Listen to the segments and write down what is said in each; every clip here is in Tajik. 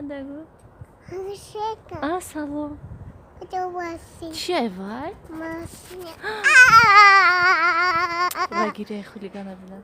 اومدگو؟ شکر سلام کجا باسی؟ چیه وای؟ ماشین بگیره خولیگانه بدن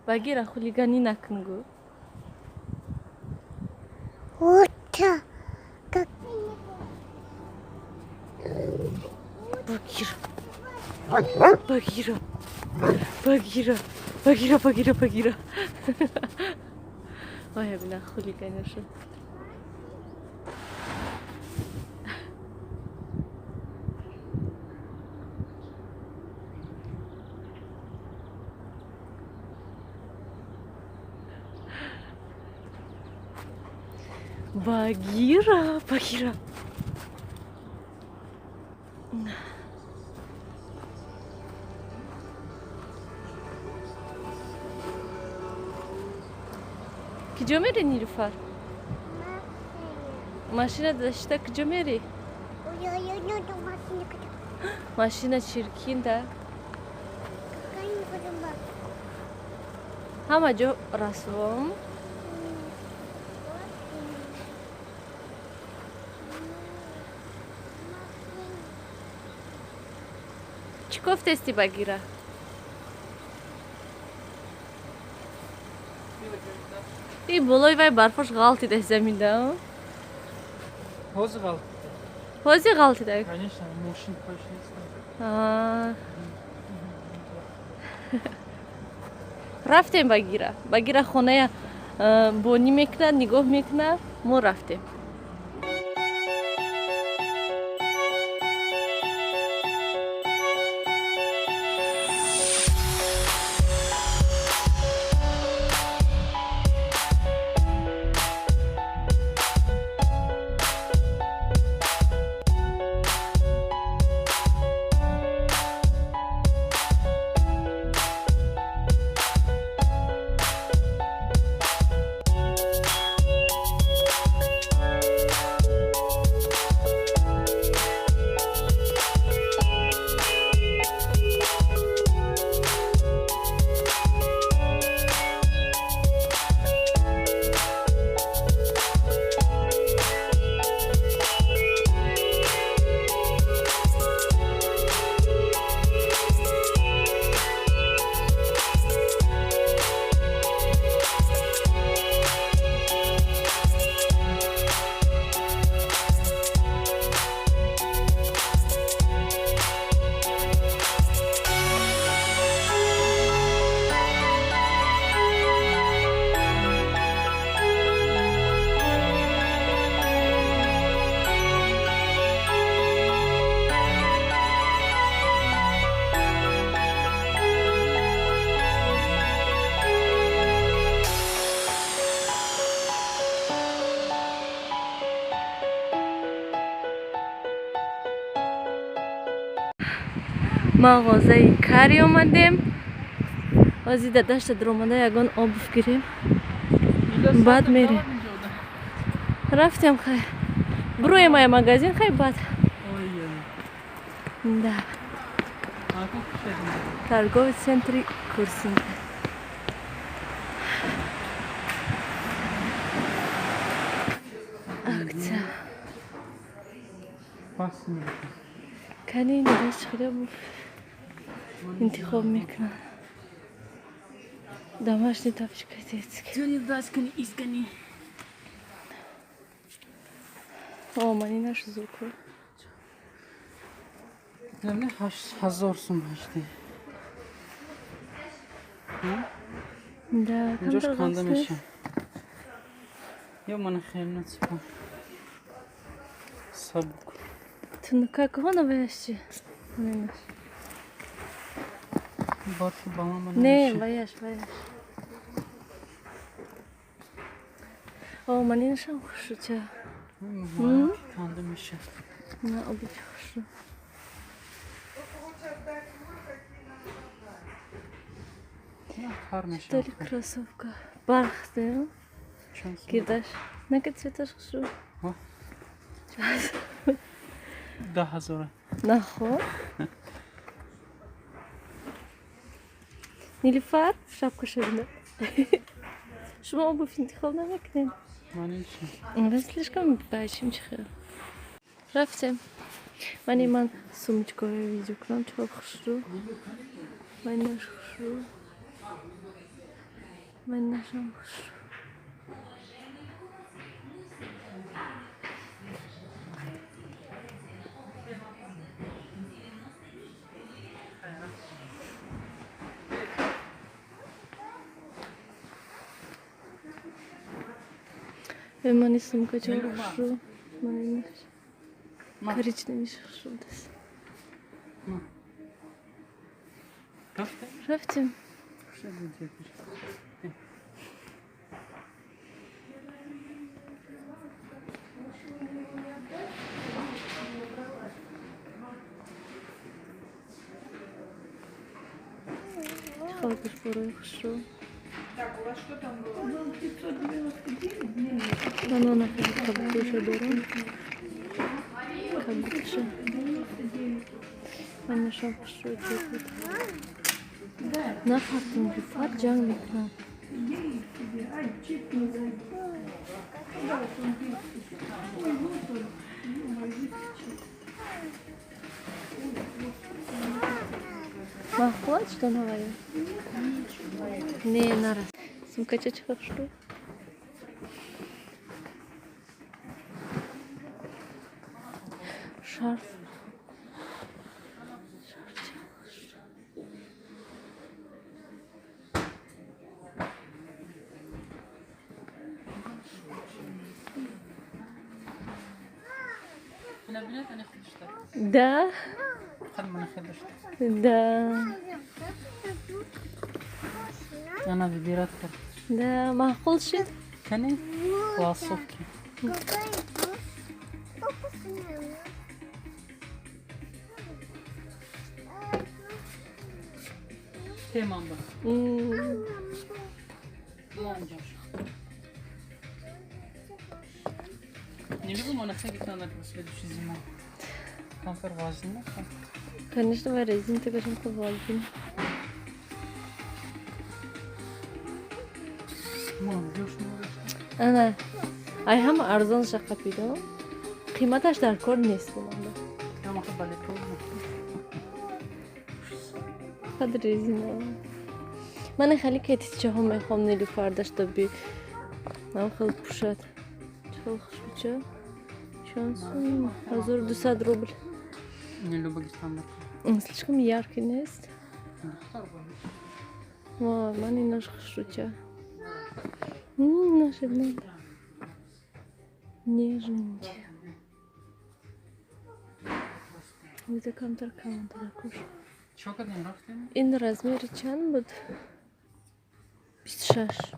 بگیره خولیگانی نکنگو اوتا بگیره وای بینه خولیگانه شد Багира. کجا میری نیلوفر؟ ماشین داشته کجا میری؟ ماشین چرکین ده؟ همه جا رسوم چی گفتی بگیره؟ این بلوی وای برفاش غلطی ده زمین ده حوزی غلطی ده Конечно, мужчин почти رفتیم بگیره خونه بونی میکنه نگاه میکنه ما رفتیم مغازه کاری اومدیم از این دشت درومنده یگان آب بگیریم بعد میریم رفتیم خیلی بروی ما مغازین خیلی بعد ده торговый центр Курсинка акция کنی نداشت خیلی انتخاب میکنن домашний тапочка Джонни Даскани искани. о мани наш звук یعنی 8000 сум هشتی да اینجاش کنده میشه یا من خیلی نصفم سبک ты ну как он обещи барфи балама не нمیشه вояж о мани нашам хушуча کنده میشه نه آبی خوش کار میشه داری کروسовка бархты кидаш нека цветаш хушу 10000 нахо Нилуфар шапка шабина شما обувь انتخاب نمیکنین؟ من این چی؟ آره слишком большим چخه رفتیم من сумочку ویدیو کنم چه خوش رو من نش خوش رو من نشم خوش رو Мани сумка чего хорошо, мани коричневый хорошо дес. Рafte? Рафтим. Що буде? Халкаш порой хорошо. Банана кабуша беру. Кабуша. Мани шо хорошо делает. На фартум фар джанг мекнам. Махлад что наварил? Не, нараз. Сумка чего что? Шарф. Она бинет, она ходишь. Да. خد من ходишь. Да. أنا في ديرتك. Да, معقول شيء. كني واصفك. تمام بقى. ما نجوش. Не люблю монахи на следующую зиму. Конфер важно. Конечно, в резине ты кажем повалим. أنا أي هم أرزان شقة بيدم قيمتش در کار نیست بلنده كم أخذ بالك قدر رزینه من خیلی که تیچه هم میخوام نیلوفر داشته بی من خیلی پوشد چه خوش بچه شانسون 1200 روبل Не люблю стандарт. слишком яркий نیست من ایناش خوش بچه наши дни нежненькие. Это кантар куш. Чё когда рафтим? In размере чан буд 26.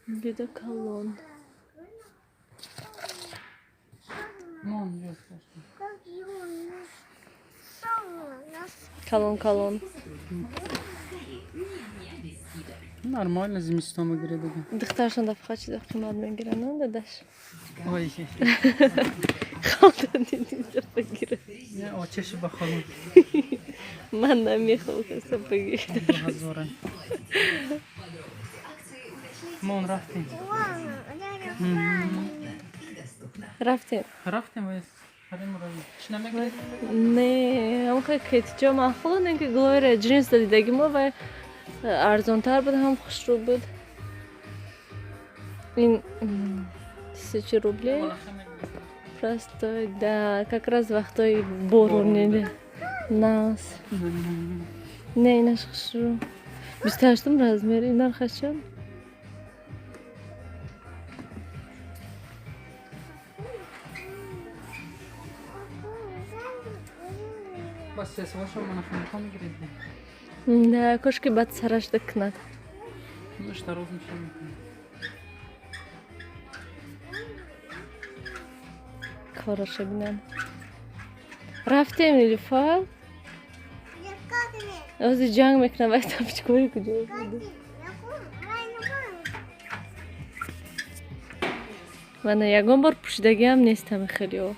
Бида колон. Ну, он есть. Колон. Нормально, зимистом игры да. Дыхташан да фхачи да қимат мегиран, да даш. Ой. Халдан да пагира. Не, о чеши бахалу. Ман намехал хаса пагира. Газора. Мон рафтим. Рафтим. Рафтим вес. Харим рай. Шнамек. Не, ам хай кет чо махлон инки глоре джинс да дидаги мо ва арзонтар буд ҳам хушрӯ буд ин 1000 рублей простой да как раз вақтои борон нас не инаш хушрӯ 28 размер ин нархашон Бас сес ваша монахинком играет. да кошки бад сараш дакнад Ну что ровно что. хорошо бинам рафтем нилуфар ози ҷанг мекунам вақтам чикори куҷо буд мана ягон бор пӯшидагиам нестам хелио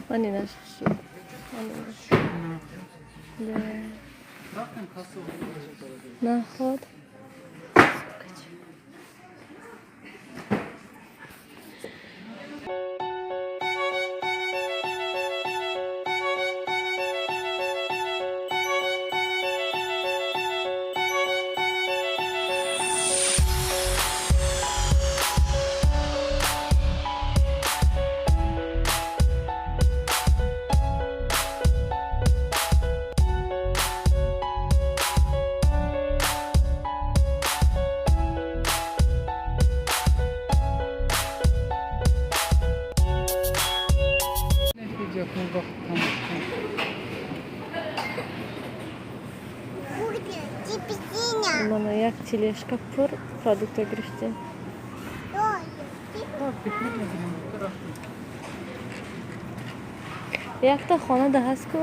ман инаш рафтем кассу. наход. Якын вақт тамошкан. Буде. Тіпсіня. Mana як тележка пур продукты грифтем. Ой. Так, битмедим. Рафтем. Якта хона да ҳаст ку?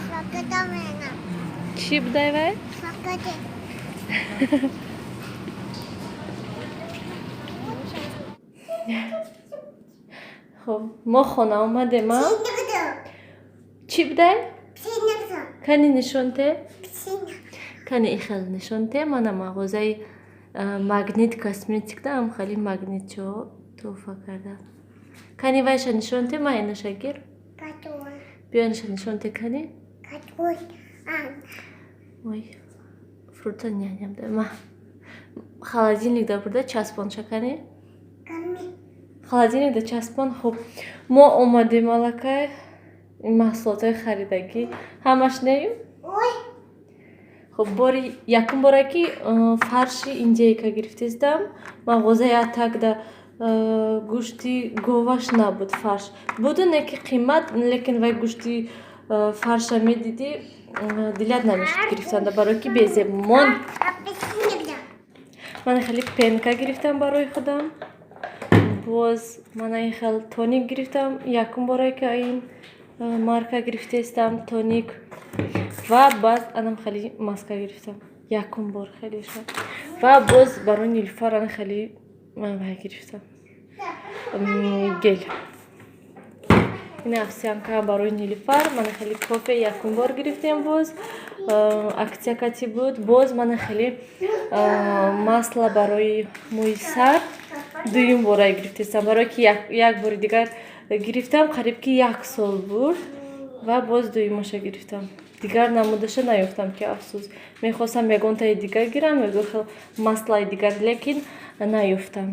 Шаката мена. Чӣ будай вай? Шаката. Хоб мо хона омадем а? Синагда. Чӣ будай? Синагда. Кани нишонте? Сина. Кани ихел нишонте мана мағозаи магнит косметикда ам хали магнитчо туҳфа кардам. Кани вайша нишонте ма инаша гир. Катон. Биёниша нишонте кани? Катон. Ан. Ой, фрута няням да ма. Холодильникда бурда часпонша кани? Ками. Холодильникда часпон. Хуб, мо омадем аллакай маҳсулотҳои харидагӣ. Ҳамаш нею? Ой. Хуб, якум бора ки фарши индейка гирифтестам. Мағозаи атакда гӯшти говаш набуд фарш. Буду неки қимат, лекин вай гӯшти фарша медиди дилят намешуд гирифтанда барои ки беземон. Апельсинагда. Ман хеле пенка гирифтам барои худам. Боз ман ин хел тоник гирифтам. Якум бора ки ин марка гирифтестам тоник. Ва баъд анам хеле маска гирифтам. Якум бор хеле шуд. Ва боз барои Нилуфар ан хеле вай гирифтам. Гел. Ин овсянка барои Нилуфар. Ман хеле кофе якум бор гирифтем боз. Аксия кати буд. Боз ман хеле масла барои мӯи сар дуюм бора гирифтестам. Барои ки як бори дигар гирифтам қариб ки 1 сол буд. Ва боз дуюмаша гирифтам. Дигар намудаша наёфтам ки афсӯс. Мехостам ягонтаи дигар гирам, ягон хел маслаи дигар, лекин наёфтам.